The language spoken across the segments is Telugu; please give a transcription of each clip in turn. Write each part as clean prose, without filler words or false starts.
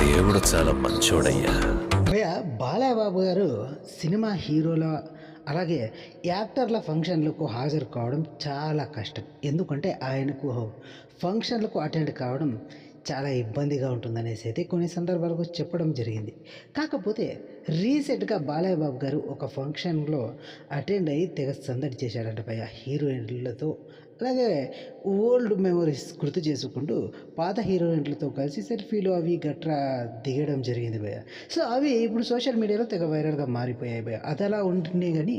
దేవుడు చాలా మంచోడయ్యా. భయ్య బాలయ్య బాబు గారు సినిమా హీరోల అలాగే యాక్టర్ల ఫంక్షన్లకు హాజరు కావడం చాలా కష్టం. ఎందుకంటే ఆయనకు ఫంక్షన్లకు అటెండ్ కావడం చాలా ఇబ్బందిగా ఉంటుందనేసి అయితే కొన్ని సందర్భాలకు చెప్పడం జరిగింది. కాకపోతే రీసెంట్గా బాలయ్య బాబు గారు ఒక ఫంక్షన్లో అటెండ్ అయ్యి తెగ సందడి చేశాడంట భయ్య హీరోయిన్లతో. అలాగే ఓల్డ్ మెమరీస్ గుర్తు చేసుకుంటూ పాత హీరోయిన్లతో కలిసి సెల్ఫీలు అవి గట్రా దిగడం జరిగింది భయ్య. సో అవి ఇప్పుడు సోషల్ మీడియాలో తెగ వైరల్గా మారిపోయాయి భయ్య. అది అలా ఉంటుంది కానీ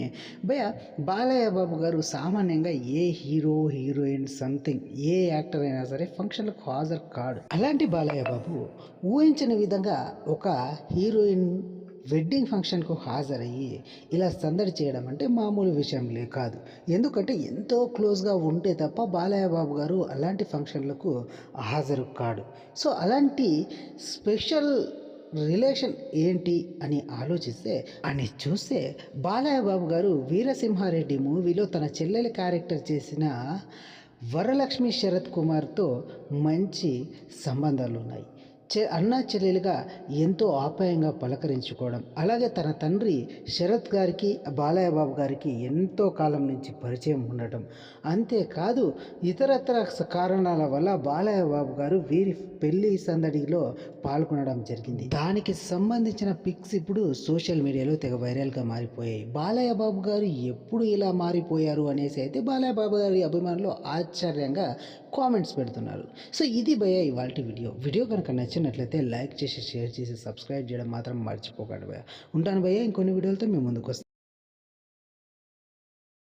భయ్య బాలయ్య బాబు గారు సామాన్యంగా ఏ హీరో హీరోయిన్ సంథింగ్ ఏ యాక్టర్ అయినా సరే ఫంక్షన్లకు హాజరు కాడు. అలాంటి బాలయ్య బాబు ఊహించని విధంగా ఒక హీరోయిన్ వెడ్డింగ్ ఫంక్షన్కు హాజరయ్యి ఇలా సందడి చేయడం అంటే మామూలు విషయంలే కాదు. ఎందుకంటే ఎంతో క్లోజ్గా ఉంటే తప్ప బాలయ్య బాబు గారు అలాంటి ఫంక్షన్లకు హాజరు కాడు. సో అలాంటి స్పెషల్ రిలేషన్ ఏంటి అని ఆలోచిస్తే అని చూస్తే బాలయ్య బాబు గారు వీరసింహారెడ్డి మూవీలో తన చెల్లెలి క్యారెక్టర్ చేసిన వరలక్ష్మి శరత్ కుమార్తో మంచి సంబంధాలు ఉన్నాయి. అన్నా చెల్లెలుగా ఎంతో ఆప్యాయంగా పలకరించుకోవడం, అలాగే తన తండ్రి శరత్ గారికి బాలయ్య బాబు గారికి ఎంతో కాలం నుంచి పరిచయం ఉండటం, అంతేకాదు ఇతరత్ర కారణాల వల్ల బాలయ్య బాబు గారు వీరి పెళ్లి సందడిలో పాల్గొనడం జరిగింది. దానికి సంబంధించిన పిక్స్ ఇప్పుడు సోషల్ మీడియాలో తెగ వైరల్గా మారిపోయాయి. బాలయ్య బాబు గారు ఎప్పుడు ఇలా మారిపోయారు అనేసి అయితే బాలయ్య బాబు గారి అభిమానులు ఆశ్చర్యంగా కామెంట్స్ పెడుతున్నారు. సో ఇది భయ్య ఇవాల్టి వీడియో కనుక నచ్చినట్లయితే లైక్ చేసి షేర్ చేసి సబ్స్క్రైబ్ చేయడం మాత్రం మర్చిపోకండి భయ్య. ఉంటాను భయ్య, ఇంకొన్ని వీడియోలతో మేము ముందుకు వస్తాను.